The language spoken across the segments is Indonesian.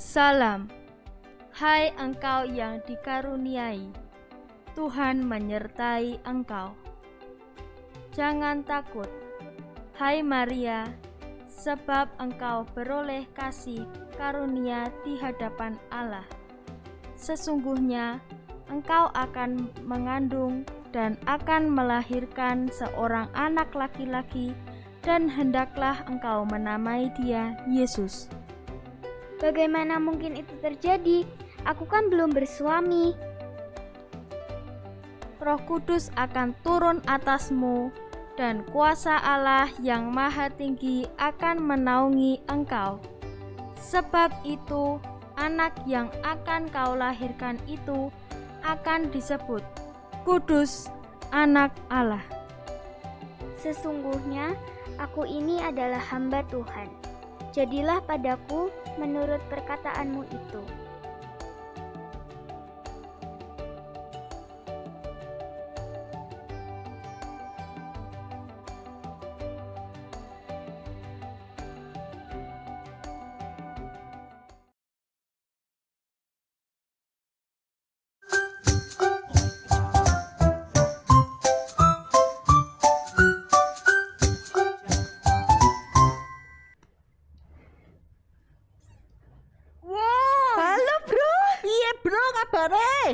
Salam, hai engkau yang dikaruniai, Tuhan menyertai engkau. Jangan takut, hai Maria, sebab engkau beroleh kasih karunia di hadapan Allah. Sesungguhnya engkau akan mengandung dan akan melahirkan seorang anak laki-laki, dan hendaklah engkau menamai dia Yesus. Bagaimana mungkin itu terjadi? Aku kan belum bersuami. Roh Kudus akan turun atasmu, dan kuasa Allah yang Maha Tinggi akan menaungi engkau. Sebab itu, anak yang akan kau lahirkan itu akan disebut Kudus, Anak Allah. Sesungguhnya, aku ini adalah hamba Tuhan. Jadilah padaku menurut perkataanmu itu.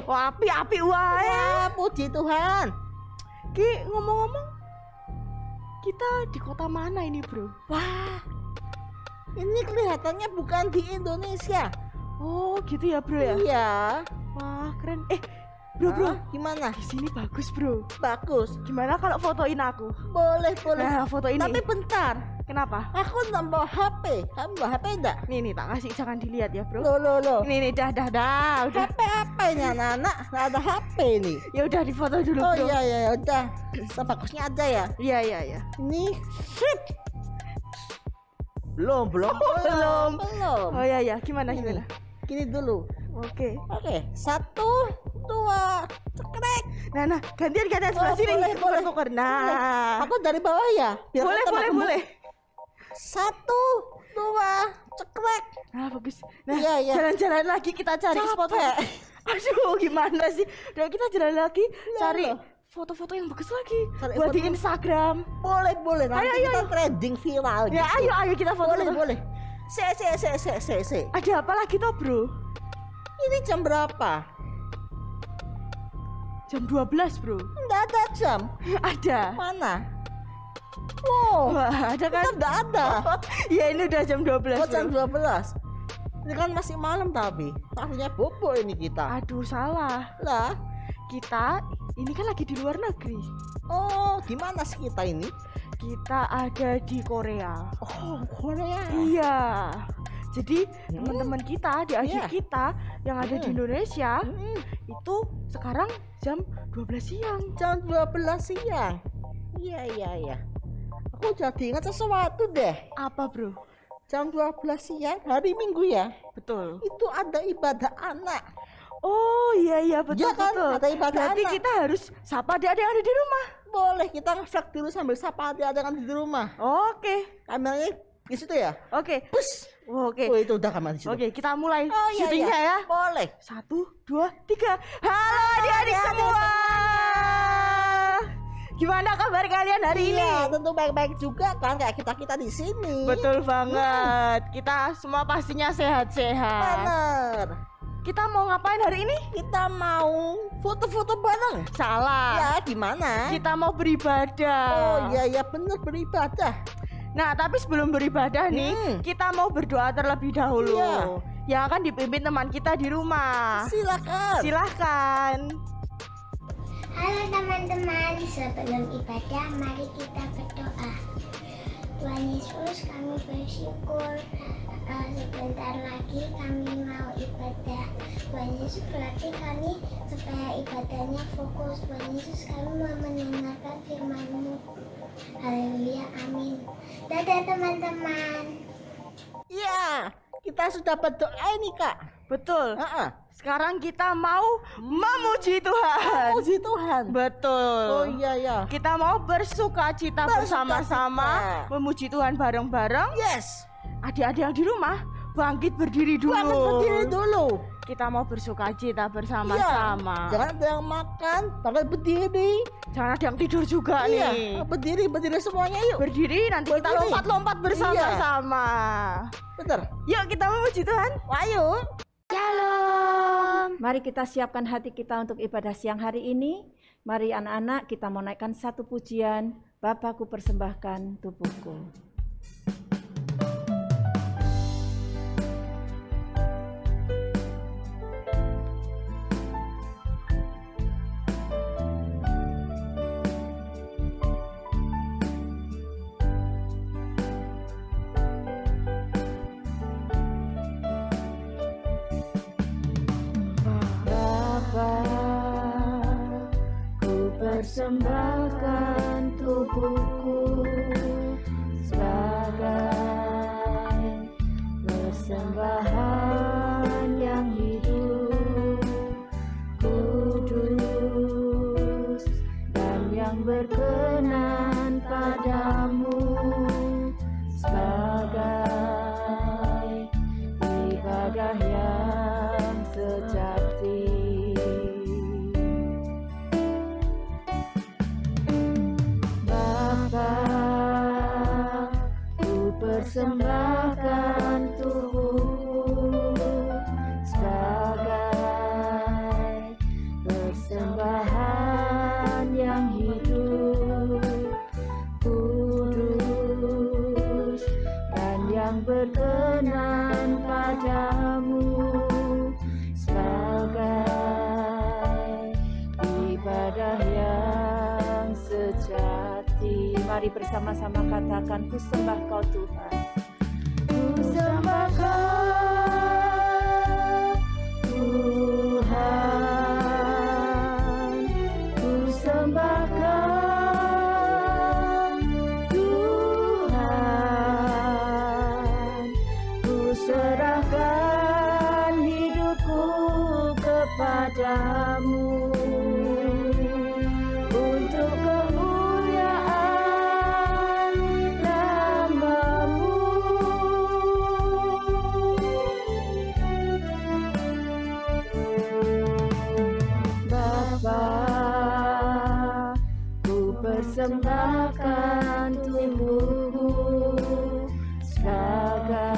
Wah, api wae. Wah, puji Tuhan. Ki, ngomong-ngomong, kita di kota mana ini, Bro? Wah, ini kelihatannya bukan di Indonesia. Oh, gitu ya, Bro ya? Iya. Wah, keren. Bro, gimana? di sini bagus, Bro. Bagus. Gimana kalau fotoin aku? Boleh. Nah, foto ini. Tapi bentar. Kenapa? Aku nambah HP. Kamu bawa HP enggak? Nih, tak kasih, jangan dilihat ya, Bro. Loh. Nih, dah. Udah. HP apa ini anak-anak? Nggak ada HP ini. Ya udah difoto dulu, Oh Bro. iya, udah. Sebagusnya aja ya. Iya. Ini sip. Belum. Oh iya. Gimana? Gini dulu. Oke. 1, 2, cekrek. Nah, gantian sebelah sini. Boleh. Tuker. Nah. Aku dari bawah ya. Biar Boleh. 1, 2, cekrek. Nah, bagus. Nah, Iya. jalan-jalan lagi kita cari spot. Aduh, gimana sih? Udah, kita jalan lagi cari foto-foto yang bagus lagi buat di Instagram. Boleh. Nanti kita trending viral. Ya, gitu. ayo kita foto. Boleh. Se. Ada apa lagi toh, Bro? Ini jam berapa? Jam 12, Bro. Enggak ada jam. Ada. Mana? Wow. Wah, ada kan? Enggak ada. Ya, ini udah jam 12. Oh, jam Bro. 12. Ini kan masih malam tapi. Artinya bobo ini kita. Aduh, salah. Lah, Kita ini kan lagi di luar negeri. oh, di mana sih kita ini? Kita ada di Korea. Oh, Korea. Iya. Jadi teman-teman kita, adik Iya. kita yang ada di Indonesia itu sekarang jam 12 siang. Jam 12 siang. Iya. Aku jadi ingat sesuatu deh. Apa, Bro? Jam 12 siang hari Minggu ya. Betul. Itu ada ibadah anak. Oh iya betul. Iya kan? Ada ibadah Berarti anak. kita harus sapa adik-adik yang ada di rumah. Boleh kita nge-vlog dulu sambil sapa adik-adik yang di rumah. Oke. Kameranya di situ ya. Oke. Pus. Oke. Oh, itu udah kamar di situ. Oke, kita mulai Oh, iya, syutingnya ya. Boleh. 1, 2, 3. Halo adik-adik semua. Gimana kabar kalian hari ini? Iya, tentu baik-baik juga kan kayak kita di sini. Betul banget. Kita semua pastinya sehat-sehat. Bener. Kita mau ngapain hari ini? Kita mau foto-foto bareng. Salah. Ya, gimana? Kita mau beribadah. Oh iya bener beribadah. Nah, tapi sebelum beribadah nih, kita mau berdoa terlebih dahulu. Iya. Yang akan dipimpin teman kita di rumah. Silahkan. Halo teman-teman, sebelum ibadah mari kita berdoa. Tuhan Yesus, kami bersyukur sebentar lagi kami mau ibadah. Tuhan Yesus berarti kami supaya ibadahnya fokus. Tuhan Yesus, kami mau mendengarkan firman-Mu. Haleluya, amin. Dadah teman-teman. Iya, kita sudah berdoa ini Kak. Betul. Heeh. Sekarang kita mau memuji Tuhan. Puji Tuhan. Betul. Oh iya. Kita mau bersuka cita bersama-sama, memuji Tuhan bareng-bareng. Yes. Adik-adik yang di rumah bangkit berdiri dulu. Bangkit berdiri dulu. Kita mau bersukacita bersama-sama. Iya. Jangan ada yang makan, bangkit berdiri. Jangan ada yang tidur juga Iya. nih. Berdiri semuanya yuk. Berdiri, nanti kita Berdiri. lompat-lompat bersama-sama. Bentar. Yuk kita memuji Tuhan. Ayo. Shalom. Mari kita siapkan hati kita untuk ibadah siang hari ini. Mari anak-anak kita mau naikkan satu pujian. Bapakku persembahkan tubuhku. Persembahkan tubuhku sebagai persembahan yang hidup, kudus dan yang berkenan padamu, sebagai ibadah yang sejati. Ku persembahkan tubuhku sebagai persembahan yang hidup, kudus dan yang berkenan padamu, sebagai ibadah yang sejati. Mari bersama-sama katakan, ku sembah Kau Tuhan. Ku sembah Kau Tuhan. Ku sembah Kau Tuhan. Ku serahkan hidupku kepadamu untuk kemuliaan nama-Mu. Bapa, ku persembahkan tubuhku sebagai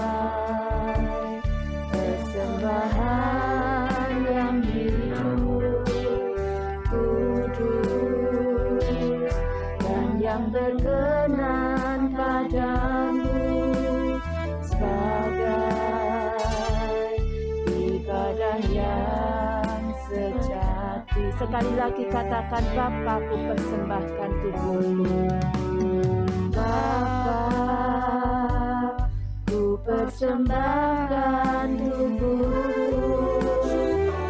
persembahan yang hidup, kudus dan yang berkenan padamu, sebagai ibadah yang sejati. Sekali lagi katakan, Bapakku persembahkan tubuhku. Bapa, ku persembahkan tubuhku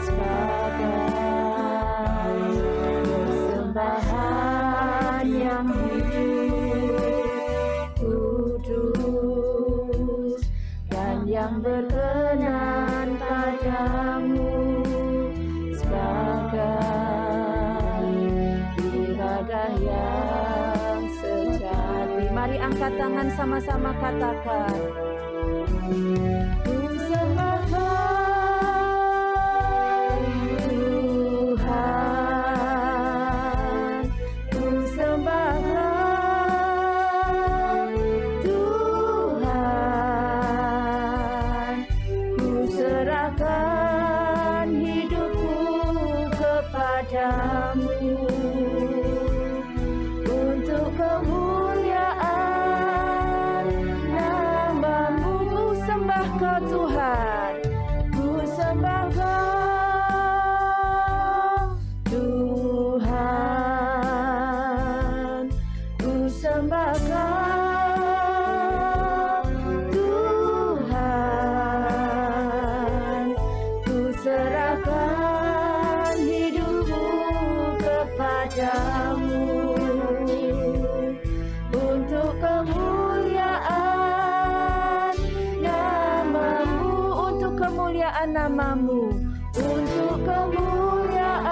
sebagai persembahan yang hidup, kudus dan yang berkenan padamu, sebagai ibadah yang sejati. Mari angkat tangan sama-sama katakan, ku sembah Kau Tuhan. Ku sembah Kau Tuhan. Ku serahkan hidupku kepadamu untuk kemuliaan nama-Mu. Ku sembah Kau Tuhan. Ku sembah Kau Tuhan. Ku sembah Kau Tuhan. Ku serahkan hidupku kepadamu untuk kemuliaan nama-Mu, untuk kemuliaan nama-Mu, untuk kemuliaan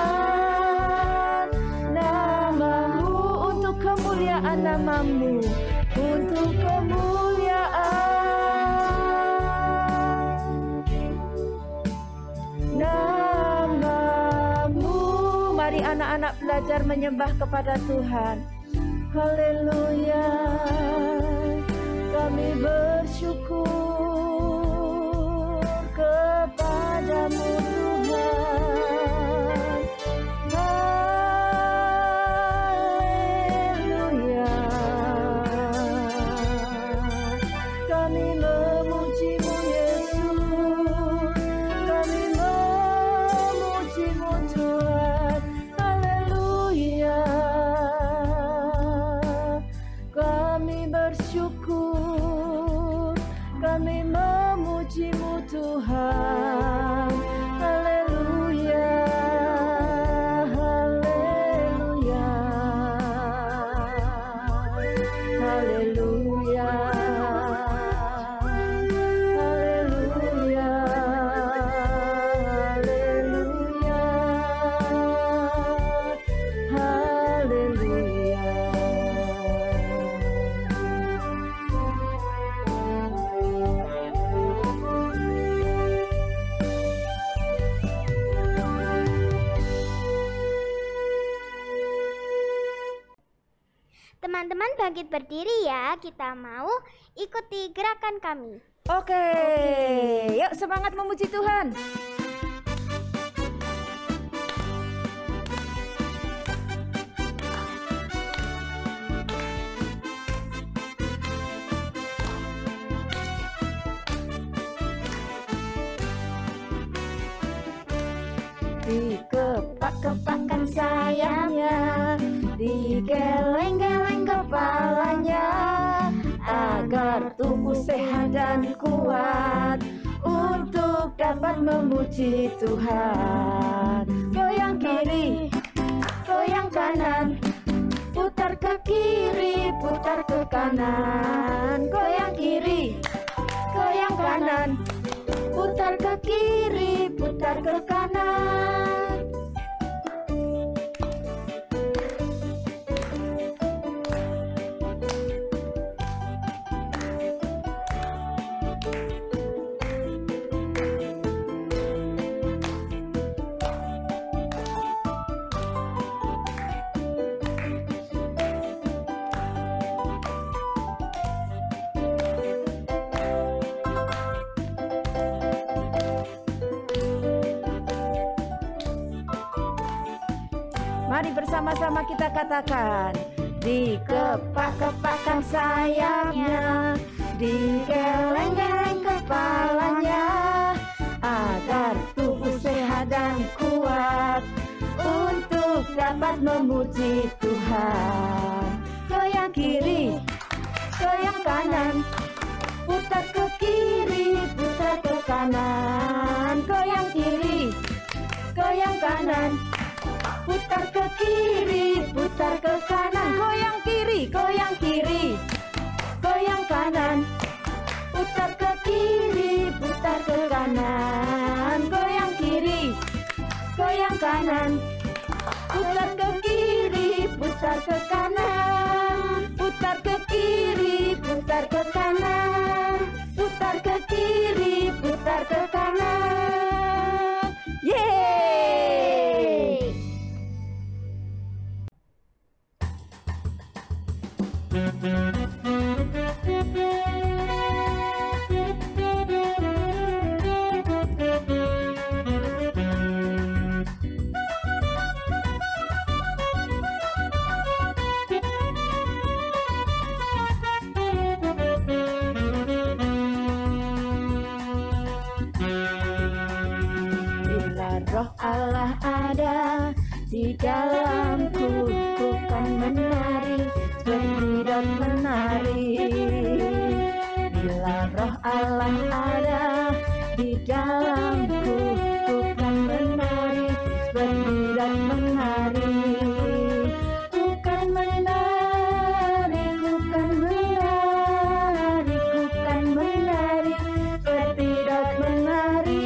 nama-Mu, untuk kemuliaan nama-Mu, untuk kemuliaan anak-anak belajar menyembah kepada Tuhan. Haleluya, kami bersyukur kepadamu Tuhan. Haleluya, kami memujimu Yesus, kami memujimu Tuhan. Haleluya, kami bersyukur, kami memujimu Tuhan. Haleluya, haleluya, haleluya, haleluya, haleluya, Teman-teman bangkit berdiri ya, kita mau ikuti gerakan kami. Oke, yuk semangat memuji Tuhan. Dikepak-kepakkan sayapnya, digeleng-geleng kepalanya, agar tubuh sehat dan kuat untuk dapat memuji Tuhan. Goyang kiri, goyang kanan, putar ke kiri, putar ke kanan. Goyang kiri, goyang kanan, putar ke kiri, putar ke kanan. Mari bersama-sama kita katakan, dikepak-kepakkan sayapnya, digeleng-geleng kepalanya, agar tubuh sehat dan kuat untuk dapat memuji Tuhan. Goyang kiri, goyang kanan, putar ke kiri, putar ke kanan. Goyang kiri, goyang kanan, putar ke kiri, putar ke kanan. Goyang kiri, goyang kiri, goyang kanan, putar ke kiri, putar ke kanan. Goyang kiri, goyang kanan, putar ke kiri, putar ke kanan. Putar ke kiri, putar ke kanan, putar ke kiri, putar ke kanan. Yeay! Bila roh Allah ada di dalamku, ku kan menari, berdiri dan menari. Bila roh Allah ada di dalamku, ku kan menari, berdiri dan menari. Ku kan menari, ku kan menari, ku kan menari, berdiri dan menari.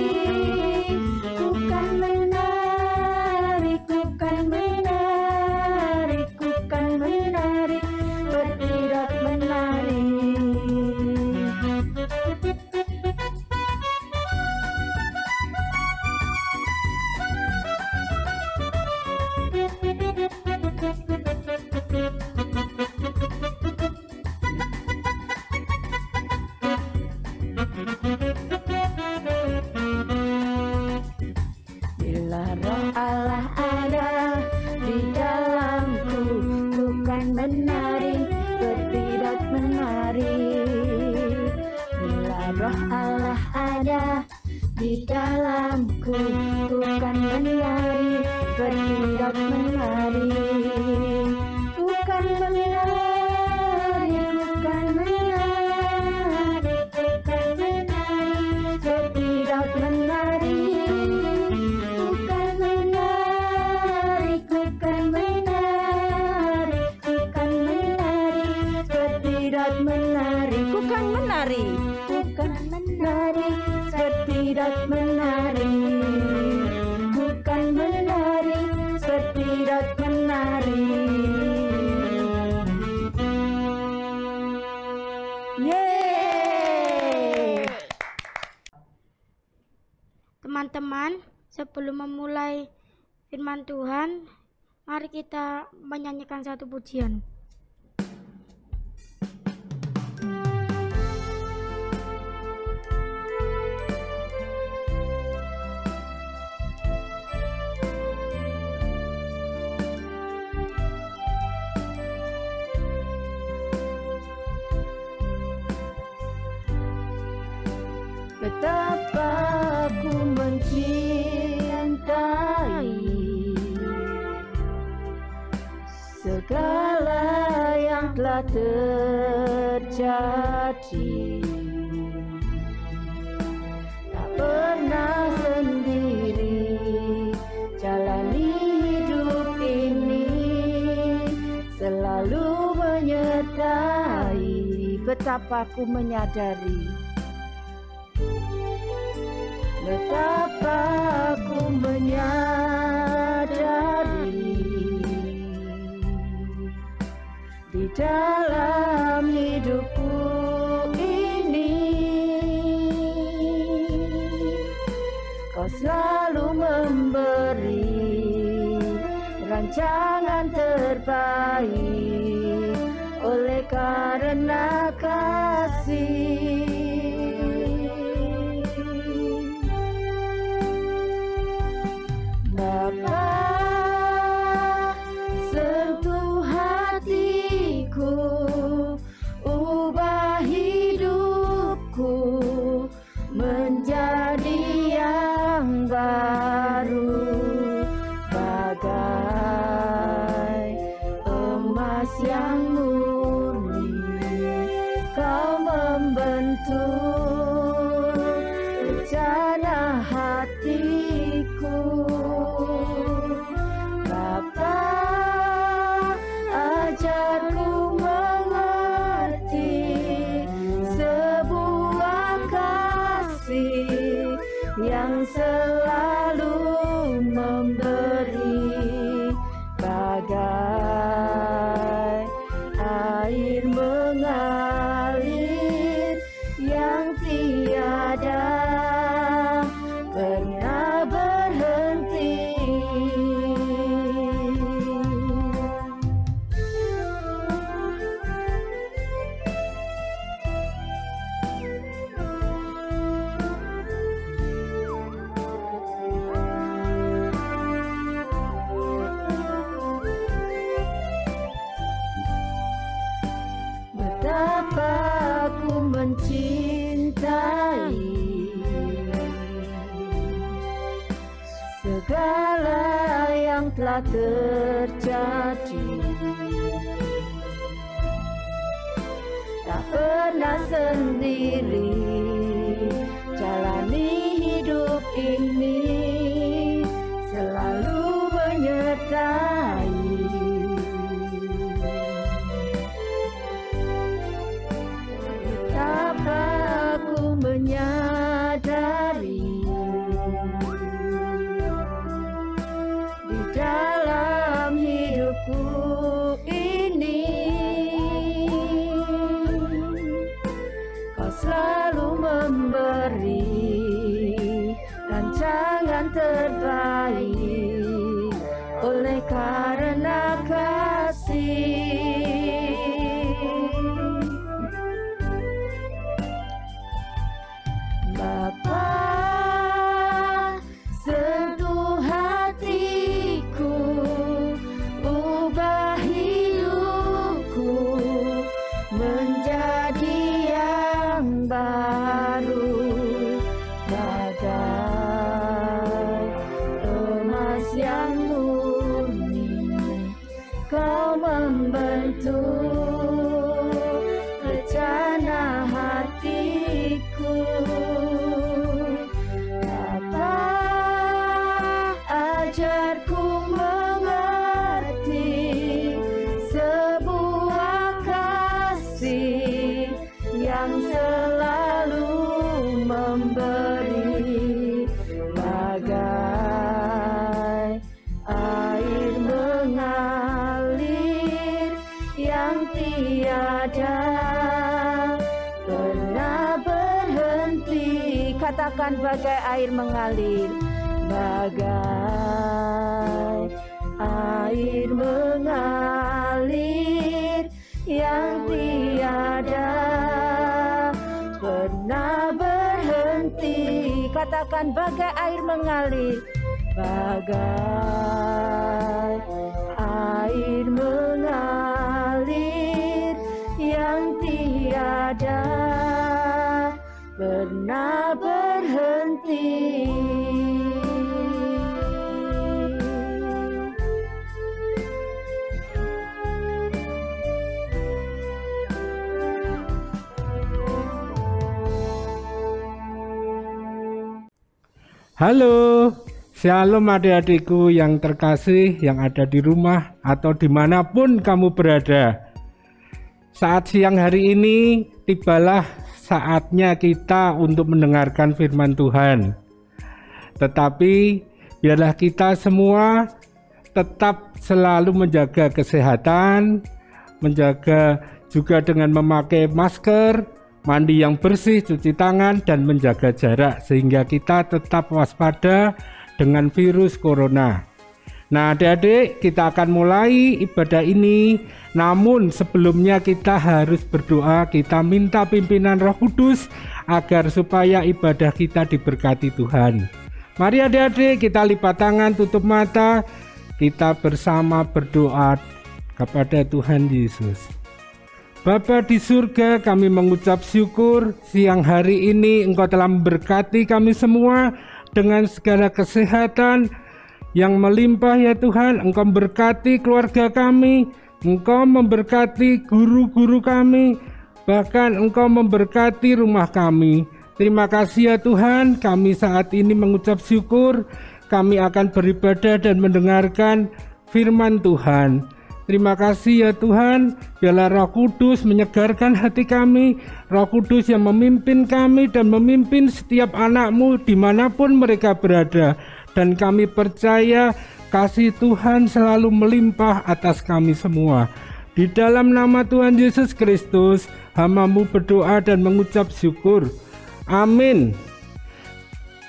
Ku kan menari, ku kan menari, ku kan menari, berdiri dan menari. Roh Allah ada di dalamku, bukan menari bertindak menari, bukan menari, bukan menari, bukan menari bertindak menari, bukan menari, bukan menari, bukan menari bertindak menari, bukan menari, bukan menari bertindak menari, bukan menari bertindak menari. Yeay! Teman-teman, sebelum memulai firman Tuhan, mari kita menyanyikan satu pujian. Betapa ku mencintai segala yang telah terjadi, tak pernah sendiri jalani hidup ini, selalu menyertai. Betapa ku menyadari, betapa ku menyadari di dalam hidupku ini, Kau selalu memberi rancangan terbaik oleh karena kasih. Bapa, sentuh hatiku, ubah hidupku menjadi yang baru, bagai emas yang murni. Kau membentuk rencana hatiku. Bapa, ajarku mengerti sebuah kasih yang selalu memberi, bagai air mengalir yang tiada pernah berhenti. Betapa ku mencintai segala yang telah terjadi, tak pernah sendiri jalani hidup ini, selalu menyertai. Betapa aku menyadari di dalam hidupku ini, Kau selalu memberi rancangan terbaik oleh karena kasih. Bapa, sentuh hatiku, ubah hidupku menjadi yang baru, katakan bagai air mengalir. Bagai air mengalir yang tiada pernah berhenti. Katakan bagai air mengalir. Bagai air mengalir yang tiada pernah berhenti. Halo, shalom adik-adikku yang terkasih yang ada di rumah atau dimanapun kamu berada. Saat siang hari ini tibalah saatnya kita untuk mendengarkan firman Tuhan. Tetapi biarlah kita semua tetap selalu menjaga kesehatan, menjaga juga dengan memakai masker, mandi yang bersih, cuci tangan, dan menjaga jarak sehingga kita tetap waspada dengan virus corona. Nah adik-adik, kita akan mulai ibadah ini. Namun sebelumnya kita harus berdoa, kita minta pimpinan Roh Kudus agar supaya ibadah kita diberkati Tuhan. Mari adik-adik, kita lipat tangan, tutup mata, kita bersama berdoa kepada Tuhan Yesus. Bapa di surga, kami mengucap syukur siang hari ini Engkau telah memberkati kami semua dengan segala kesehatan yang melimpah ya Tuhan. Engkau memberkati keluarga kami, Engkau memberkati guru-guru kami, bahkan Engkau memberkati rumah kami. Terima kasih ya Tuhan, kami saat ini mengucap syukur, kami akan beribadah dan mendengarkan firman Tuhan. Terima kasih ya Tuhan, biarlah Roh Kudus menyegarkan hati kami, Roh Kudus yang memimpin kami dan memimpin setiap anak-Mu dimanapun mereka berada. Dan kami percaya kasih Tuhan selalu melimpah atas kami semua. Di dalam nama Tuhan Yesus Kristus, hamba-Mu berdoa dan mengucap syukur. Amin.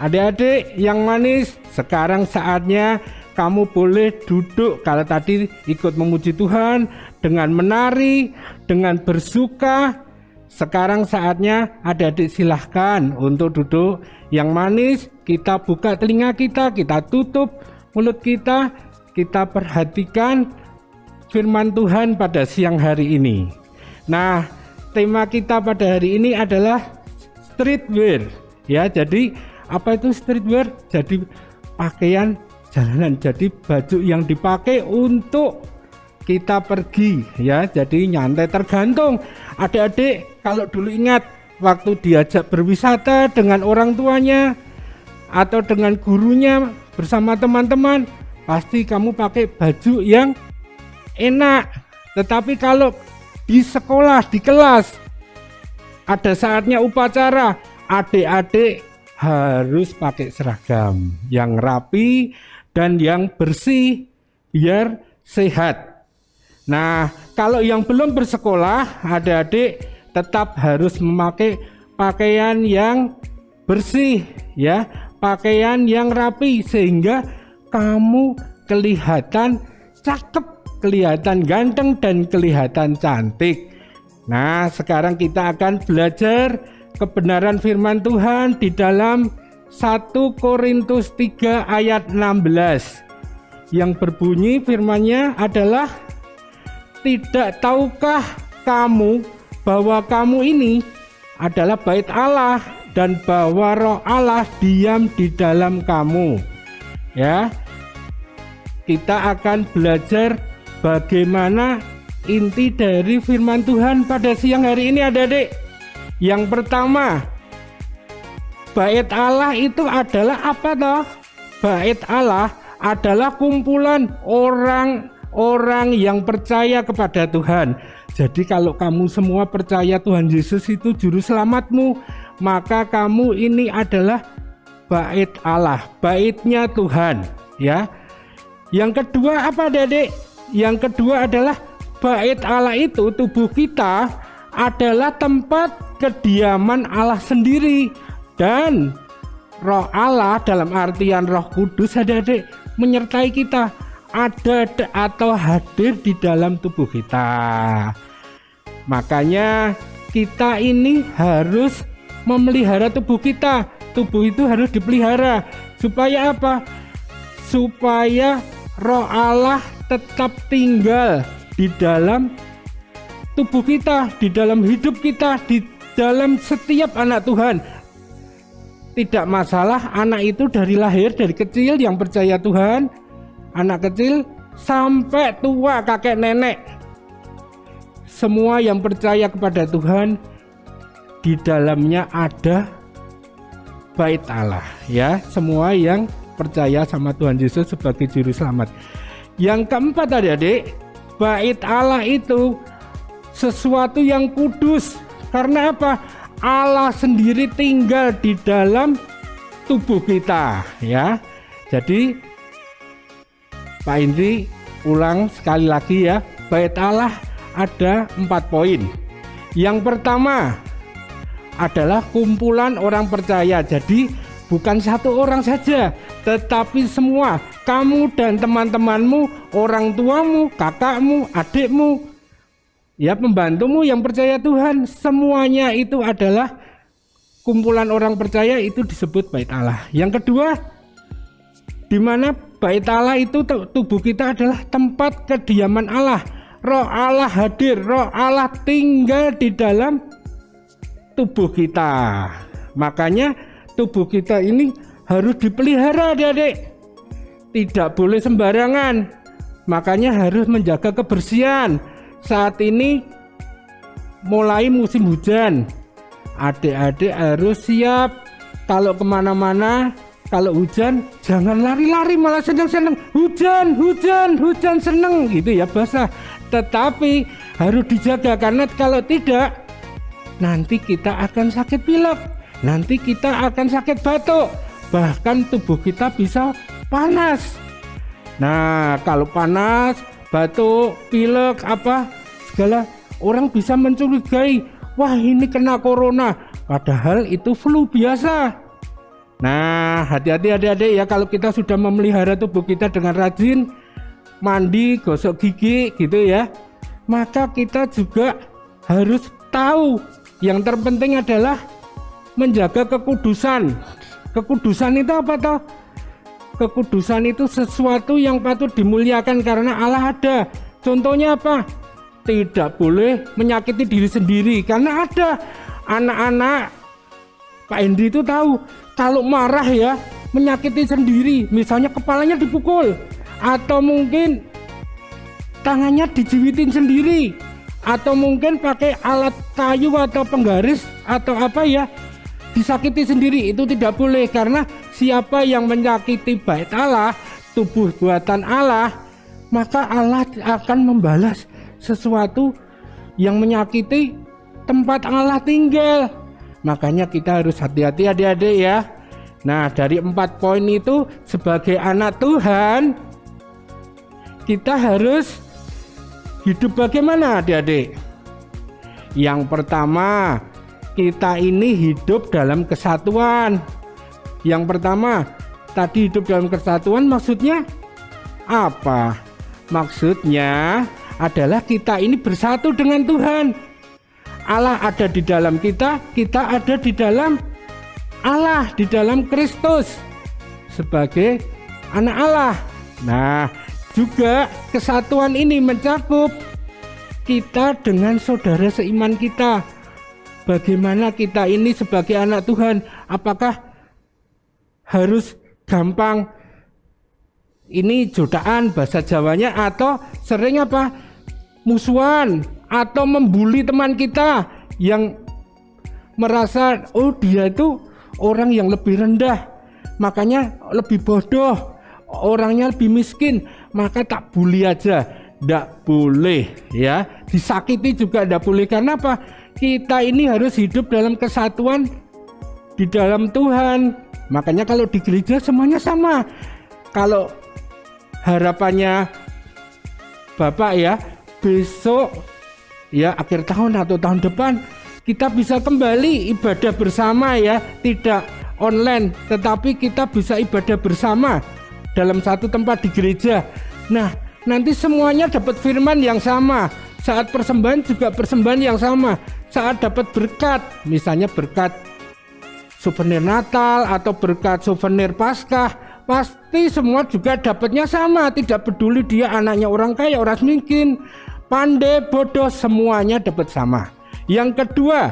Adik-adik yang manis, sekarang saatnya kamu boleh duduk. Kalau tadi ikut memuji Tuhan dengan menari, dengan bersuka, sekarang saatnya adik-adik silahkan untuk duduk. Yang manis, kita buka telinga kita tutup mulut kita perhatikan firman Tuhan pada siang hari ini. Nah, tema kita pada hari ini adalah streetwear. Ya, jadi apa itu streetwear? Jadi pakaian jalanan, jadi baju yang dipakai untuk kita pergi ya, jadi nyantai tergantung. Adik-adik kalau dulu ingat waktu diajak berwisata dengan orang tuanya atau dengan gurunya bersama teman-teman, pasti kamu pakai baju yang enak. Tetapi kalau di sekolah, di kelas, ada saatnya upacara, adik-adik harus pakai seragam yang rapi dan yang bersih biar sehat. Nah, kalau yang belum bersekolah, adik-adik tetap harus memakai pakaian yang bersih ya, pakaian yang rapi sehingga kamu kelihatan cakep, kelihatan ganteng dan kelihatan cantik. Nah, sekarang kita akan belajar kebenaran firman Tuhan di dalam 1 Korintus 3 ayat 16 yang berbunyi firman-Nya adalah, tidak tahukah kamu bahwa kamu ini adalah bait Allah dan bahwa Roh Allah diam di dalam kamu. Ya, kita akan belajar bagaimana inti dari firman Tuhan pada siang hari ini adik-adik. Yang pertama, bait Allah itu adalah apa toh? Bait Allah adalah kumpulan orang-orang yang percaya kepada Tuhan. Jadi kalau kamu semua percaya Tuhan Yesus itu juru selamatmu, maka kamu ini adalah bait Allah, baitnya Tuhan ya. Yang kedua apa adik-adik? Yang kedua adalah bait Allah itu, tubuh kita adalah tempat kediaman Allah sendiri. Dan Roh Allah dalam artian Roh Kudus adik-adik menyertai kita, ada atau hadir di dalam tubuh kita. Makanya kita ini harus memelihara tubuh kita. Tubuh itu harus dipelihara. Supaya apa? Supaya Roh Allah tetap tinggal di dalam tubuh kita, di dalam hidup kita, di dalam setiap anak Tuhan. Tidak masalah anak itu dari lahir, dari kecil yang percaya Tuhan, anak kecil sampai tua kakek nenek, semua yang percaya kepada Tuhan, di dalamnya ada bait Allah, ya. Semua yang percaya sama Tuhan Yesus sebagai juru selamat. Yang keempat adik-adik, bait Allah itu sesuatu yang kudus. Karena apa? Allah sendiri tinggal di dalam tubuh kita, ya. Jadi Pak Indri ulang sekali lagi ya, bait Allah ada 4 poin. Yang pertama adalah kumpulan orang percaya. Jadi bukan satu orang saja, tetapi semua, kamu dan teman-temanmu, orang tuamu, kakakmu, adikmu, ya, pembantumu yang percaya Tuhan, semuanya itu adalah kumpulan orang percaya, itu disebut bait Allah. Yang kedua, di mana bait Allah itu tubuh kita adalah tempat kediaman Allah. Roh Allah hadir, Roh Allah tinggal di dalam tubuh kita. Makanya tubuh kita ini harus dipelihara adik-adik. Tidak boleh sembarangan. Makanya harus menjaga kebersihan. Saat ini mulai musim hujan, adik-adik harus siap. Kalau kemana-mana, kalau hujan jangan lari-lari malah seneng-seneng. Hujan seneng gitu ya, basah. Tetapi harus dijaga, karena kalau tidak nanti kita akan sakit pilek, nanti kita akan sakit batuk, bahkan tubuh kita bisa panas. Nah, kalau panas, batuk, pilek, apa segala, orang bisa mencurigai, wah ini kena corona, padahal itu flu biasa. Nah, hati-hati adik-adik ya, kalau kita sudah memelihara tubuh kita dengan rajin mandi, gosok gigi gitu ya, maka kita juga harus tahu yang terpenting adalah menjaga kekudusan. Kekudusan itu apa toh? Kekudusan itu sesuatu yang patut dimuliakan karena Allah ada. Contohnya apa? Tidak boleh menyakiti diri sendiri, karena ada anak-anak, Pak Hendy itu tahu, kalau marah ya menyakiti sendiri, misalnya kepalanya dipukul, atau mungkin tangannya dijiwitin sendiri, atau mungkin pakai alat kayu atau penggaris atau apa ya, disakiti sendiri. Itu tidak boleh, karena siapa yang menyakiti bait Allah, tubuh buatan Allah, maka Allah akan membalas sesuatu yang menyakiti tempat Allah tinggal. Makanya kita harus hati-hati adik-adik ya. Nah, dari 4 poin itu, sebagai anak Tuhan kita harus hidup bagaimana adik-adik? Yang pertama, kita ini hidup dalam kesatuan. Yang pertama, tadi hidup dalam kesatuan maksudnya apa? Maksudnya adalah kita ini bersatu dengan Tuhan. Allah ada di dalam kita, kita ada di dalam Allah, di dalam Kristus sebagai anak Allah. Nah, juga kesatuan ini mencakup kita dengan saudara seiman kita. Bagaimana kita ini sebagai anak Tuhan? Apakah harus gampang ini jodohan bahasa Jawanya, atau sering apa? Musuhan atau membuli teman kita yang merasa oh dia itu orang yang lebih rendah, makanya lebih bodoh, orangnya lebih miskin, maka tak bully aja. Tidak boleh ya, disakiti juga tidak boleh. Karena apa? Kita ini harus hidup dalam kesatuan di dalam Tuhan. Makanya kalau di gereja semuanya sama. Kalau harapannya Bapak ya, besok ya, akhir tahun atau tahun depan kita bisa kembali ibadah bersama ya, tidak online, tetapi kita bisa ibadah bersama dalam satu tempat di gereja. Nah, nanti semuanya dapat firman yang sama. Saat persembahan juga persembahan yang sama. Saat dapat berkat, misalnya berkat souvenir Natal atau berkat souvenir Paskah, pasti semua juga dapatnya sama. Tidak peduli dia anaknya orang kaya, orang miskin, pandai, bodoh, semuanya dapat sama. Yang kedua,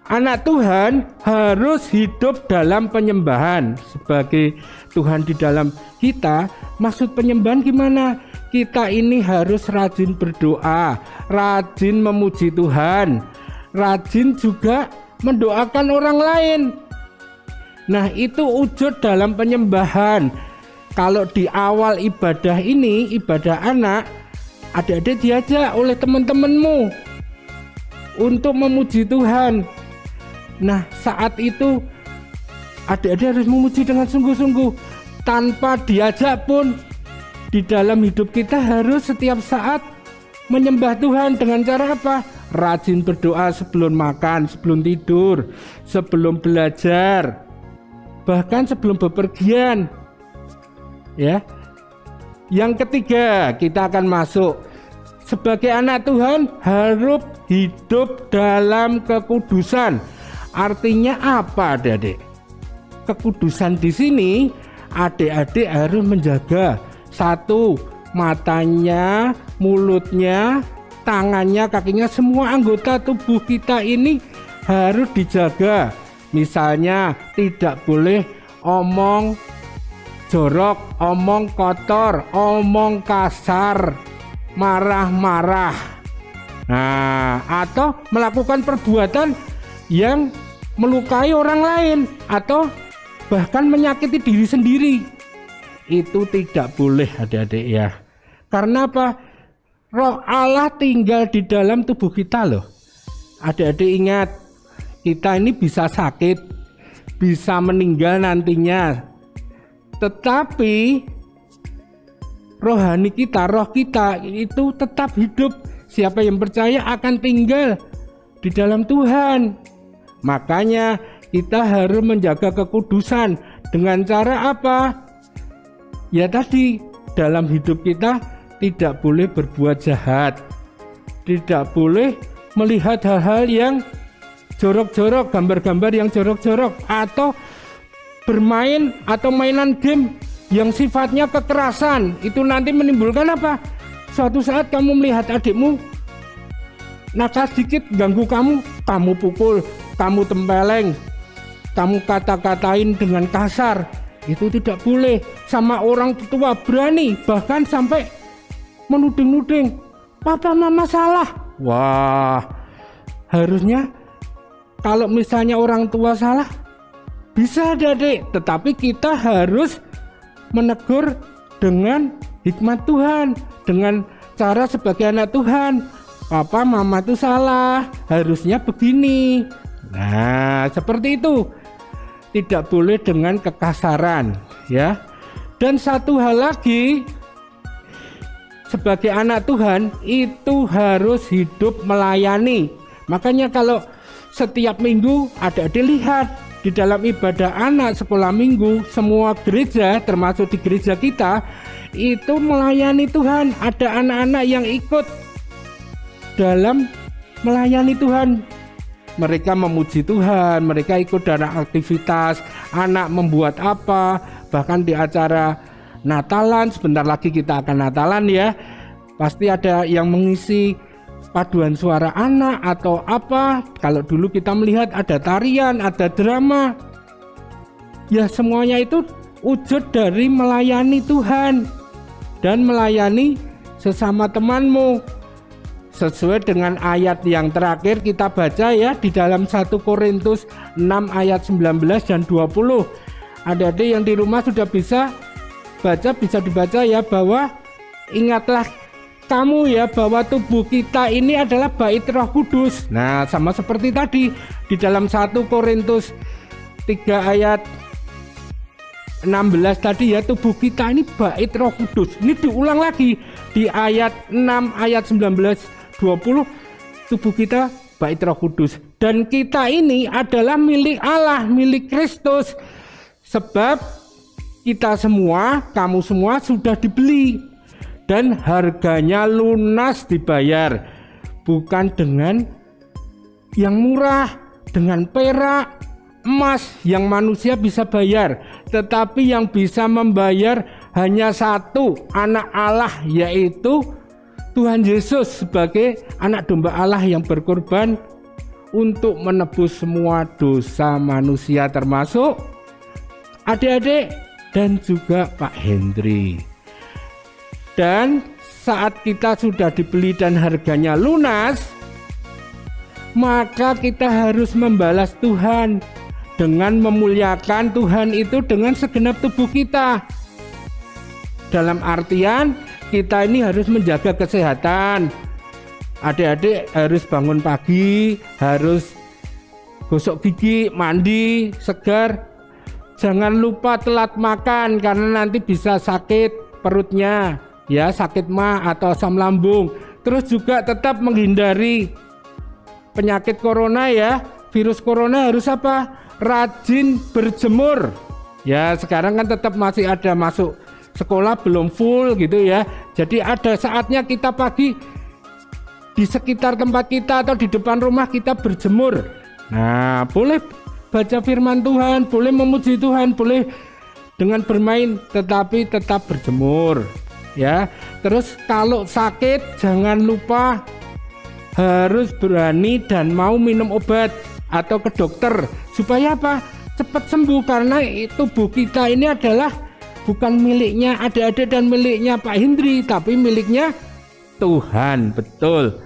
anak Tuhan harus hidup dalam penyembahan. Sebagai Tuhan di dalam kita, maksud penyembahan gimana? Kita ini harus rajin berdoa, rajin memuji Tuhan, rajin juga mendoakan orang lain. Nah, itu wujud dalam penyembahan. Kalau di awal ibadah ini, ibadah anak, adik-adik diajak oleh teman-temanmu untuk memuji Tuhan. Nah, saat itu adik-adik harus memuji dengan sungguh-sungguh. Tanpa diajak pun, di dalam hidup kita harus setiap saat menyembah Tuhan. Dengan cara apa? Rajin berdoa sebelum makan, sebelum tidur, sebelum belajar, bahkan sebelum bepergian. Ya. Yang ketiga, kita akan masuk. Sebagai anak Tuhan harus hidup dalam kekudusan. Artinya apa, adik-adik? Kekudusan di sini, adik-adik harus menjaga satu, matanya, mulutnya, tangannya, kakinya, semua anggota tubuh kita ini harus dijaga. Misalnya tidak boleh omong jorok, omong kotor, omong kasar, marah-marah. Nah, atau melakukan perbuatan yang melukai orang lain atau bahkan menyakiti diri sendiri. Itu tidak boleh, adik-adik ya. Karena apa? Roh Allah tinggal di dalam tubuh kita loh. Adik-adik ingat, kita ini bisa sakit, bisa meninggal nantinya. Tetapi rohani kita, roh kita itu tetap hidup. Siapa yang percaya akan tinggal di dalam Tuhan. Makanya kita harus menjaga kekudusan. Dengan cara apa? Ya tadi, dalam hidup kita tidak boleh berbuat jahat, tidak boleh melihat hal-hal yang jorok-jorok, gambar-gambar yang jorok-jorok, atau bermain atau mainan game yang sifatnya kekerasan. Itu nanti menimbulkan apa? Suatu saat kamu melihat adikmu nakal sedikit, ganggu kamu pukul, kamu tempeleng, kamu kata-katain dengan kasar. Itu tidak boleh. Sama orang tua berani, bahkan sampai menuding-nuding, papa mama salah. Wah, harusnya kalau misalnya orang tua salah bisa, adik, tetapi kita harus menegur dengan hikmat Tuhan, dengan cara sebagai anak Tuhan. Papa mama itu salah, harusnya begini. Nah, seperti itu. Tidak boleh dengan kekasaran, ya. Dan satu hal lagi, sebagai anak Tuhan itu harus hidup melayani. Makanya kalau setiap minggu adik-adik lihat di dalam ibadah anak sekolah minggu, semua gereja termasuk di gereja kita itu melayani Tuhan. Ada anak-anak yang ikut dalam melayani Tuhan. Mereka memuji Tuhan, mereka ikut dalam aktivitas, anak membuat apa, bahkan di acara Natalan, sebentar lagi kita akan Natalan ya, pasti ada yang mengisi paduan suara anak atau apa. Kalau dulu kita melihat ada tarian, ada drama, ya semuanya itu wujud dari melayani Tuhan dan melayani sesama temanmu. Sesuai dengan ayat yang terakhir kita baca ya, di dalam 1 Korintus 6 ayat 19 dan 20. Adik-adik yang di rumah sudah bisa baca, bisa dibaca ya, bahwa ingatlah kamu ya bahwa tubuh kita ini adalah bait Roh Kudus. Nah, sama seperti tadi di dalam 1 Korintus 3 ayat 16 tadi ya, tubuh kita ini bait Roh Kudus. Ini diulang lagi di ayat 6 ayat 19 20, tubuh kita bait Roh Kudus. Dan kita ini adalah milik Allah, milik Kristus. Sebab kita semua, kamu semua sudah dibeli dan harganya lunas dibayar, bukan dengan yang murah, dengan perak, emas yang manusia bisa bayar, tetapi yang bisa membayar hanya satu, anak Allah, yaitu Tuhan Yesus sebagai anak domba Allah yang berkorban untuk menebus semua dosa manusia, termasuk adik-adik dan juga Pak Hendri. Dan saat kita sudah dibeli dan harganya lunas, maka kita harus membalas Tuhan dengan memuliakan Tuhan itu dengan segenap tubuh kita. Dalam artian kita ini harus menjaga kesehatan. Adik-adik harus bangun pagi, harus gosok gigi, mandi, segar. Jangan lupa telat makan karena nanti bisa sakit perutnya, ya, sakit mah atau asam lambung. Terus juga tetap menghindari penyakit corona, ya. Virus corona harus apa? Rajin berjemur. Ya, sekarang kan tetap masih ada masuk sekolah belum full gitu ya. Jadi ada saatnya kita pagi di sekitar tempat kita atau di depan rumah kita berjemur. Nah, boleh baca firman Tuhan, boleh memuji Tuhan, boleh dengan bermain, tetapi tetap berjemur, ya. Terus kalau sakit jangan lupa harus berani dan mau minum obat atau ke dokter supaya apa? Cepat sembuh, karena tubuh kita ini adalah bukan miliknya adik-adik dan miliknya Pak Hendri, tapi miliknya Tuhan, betul.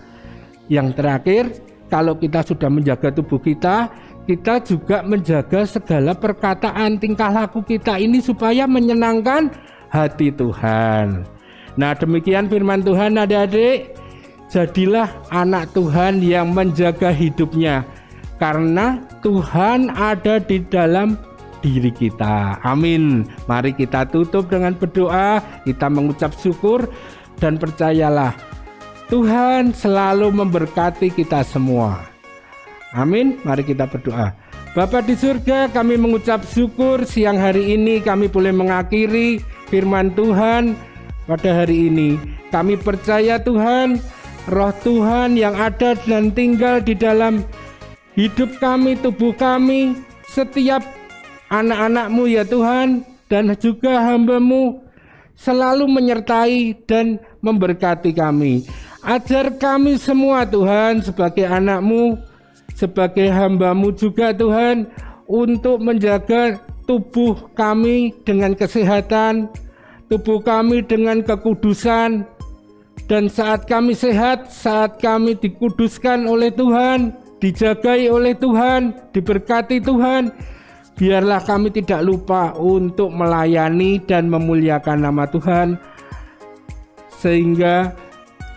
Yang terakhir, kalau kita sudah menjaga tubuh kita, kita juga menjaga segala perkataan, tingkah laku kita ini supaya menyenangkan hati Tuhan. Nah, demikian firman Tuhan adik-adik. Jadilah anak Tuhan yang menjaga hidupnya, karena Tuhan ada di dalam diri kita. Amin. Mari kita tutup dengan berdoa, kita mengucap syukur, dan percayalah Tuhan selalu memberkati kita semua. Amin. Mari kita berdoa. Bapa di surga, kami mengucap syukur siang hari ini kami boleh mengakhiri firman Tuhan pada hari ini. Kami percaya Tuhan, Roh Tuhan yang ada dan tinggal di dalam hidup kami, tubuh kami, setiap anak-anak-Mu ya Tuhan, dan juga hamba-Mu selalu menyertai dan memberkati kami. Ajar kami semua Tuhan sebagai anak-Mu, sebagai hamba-Mu juga Tuhan, untuk menjaga tubuh kami dengan kesehatan, tubuh kami dengan kekudusan, dan saat kami sehat, saat kami dikuduskan oleh Tuhan, dijagai oleh Tuhan, diberkati Tuhan, biarlah kami tidak lupa untuk melayani dan memuliakan nama Tuhan, sehingga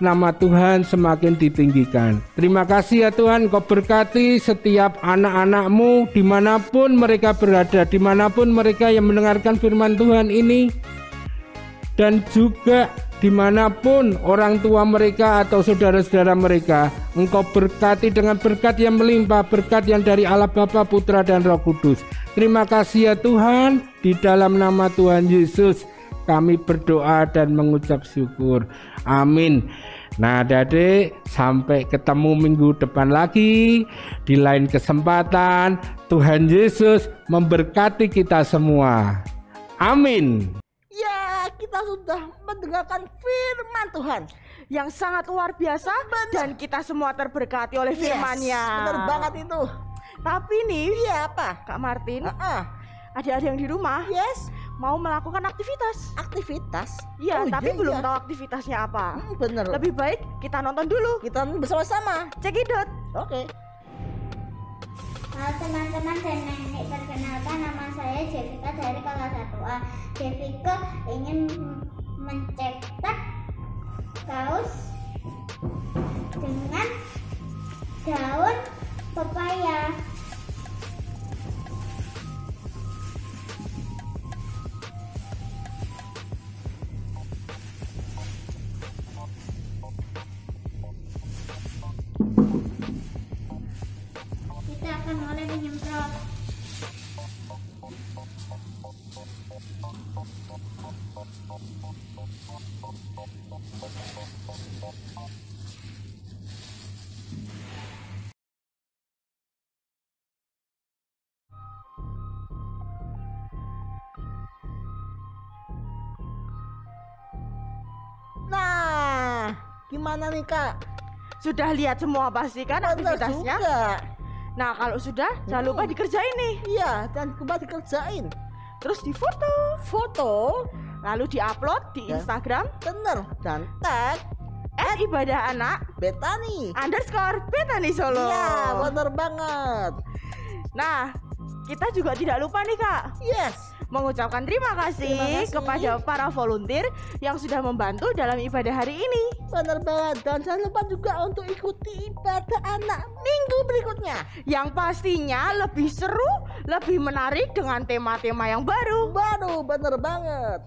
nama Tuhan semakin ditinggikan. Terima kasih ya Tuhan, Kau berkati setiap anak-anak-Mu dimanapun mereka berada, dimanapun mereka yang mendengarkan firman Tuhan ini, dan juga dimanapun orang tua mereka atau saudara-saudara mereka. Engkau berkati dengan berkat yang melimpah, berkat yang dari Allah Bapa, Putra, dan Roh Kudus. Terima kasih ya Tuhan, di dalam nama Tuhan Yesus kami berdoa dan mengucap syukur. Amin. Nah adik-adik, sampai ketemu minggu depan lagi di lain kesempatan. Tuhan Yesus memberkati kita semua. Amin. Ya, kita sudah mendengarkan firman Tuhan yang sangat luar biasa, dan kita semua terberkati oleh firman-Nya. Bener banget itu. Tapi nih, Iya apa? Kak Martin, Heeh. ada yang di rumah Yes. mau melakukan aktivitas. Aktivitas. Iya, Oh, tapi iya, belum iya. tahu aktivitasnya apa. Bener. Lebih baik kita nonton dulu. Kita bersama-sama. Cekidot. Oke. Halo teman-teman dan nenek, perkenalkan nama saya Jessica dari kelas 1A. Jessica ingin mencetak kaos dengan daun pepaya. Gimana nih Kak? Sudah lihat semua pasti kan Bener aktivitasnya? juga. Nah, kalau sudah jangan lupa dikerjain nih. Iya, dan kembali dikerjain. Terus difoto, Foto, lalu diupload di Ya. Instagram bener, dan tag @ibadahanak_Betani Solo. Iya, bener banget. Nah, kita juga tidak lupa nih Kak, Yes, mengucapkan terima kasih Terima kasih. kepada para volunteer yang sudah membantu dalam ibadah hari ini. bener banget. Dan jangan lupa juga untuk ikuti ibadah anak minggu berikutnya. Yang pastinya lebih seru, lebih menarik dengan tema-tema yang baru. Bener banget.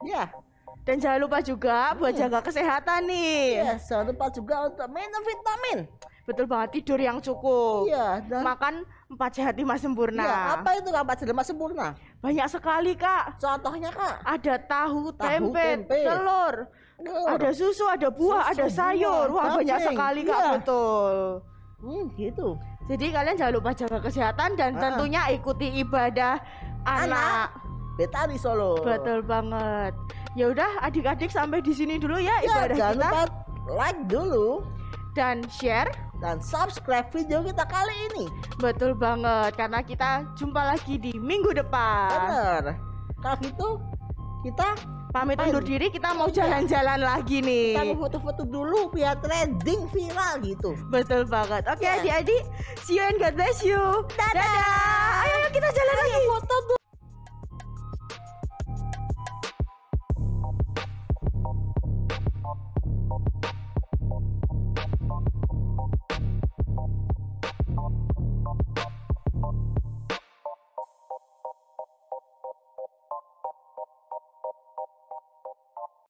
Ya, Dan jangan lupa juga buat jaga kesehatan nih. yes, jangan lupa juga untuk minum vitamin. Betul banget, tidur yang cukup. Iya, dan Makan 4 sehat 5 sempurna. ya, apa itu Kak Jelema sempurna? Banyak sekali Kak. Contohnya Kak, Ada tahu, Tahu, tempe, tempe. telur, ada susu, ada buah, Susu, ada sayur. buah, Wah, banyak daging. sekali Kak, Iya. betul. gitu. Jadi kalian jangan lupa jaga kesehatan dan tentunya ikuti ibadah anak. Betani Solo. Betul banget. Ya udah adik-adik sampai di sini dulu ya Ya, ibadah jangan kita lupa like dulu dan share. dan subscribe video kita kali ini. Betul banget karena kita jumpa lagi di minggu depan. Bener. Kalau gitu kita Pamit Ngapain? undur diri, kita mau Iya. jalan-jalan lagi nih. mau foto-foto dulu biar trending viral gitu. Betul banget. Oke Ya. adik-adik, see you and God bless you. Dadah. Ayo kita jalan lagi. Foto dulu.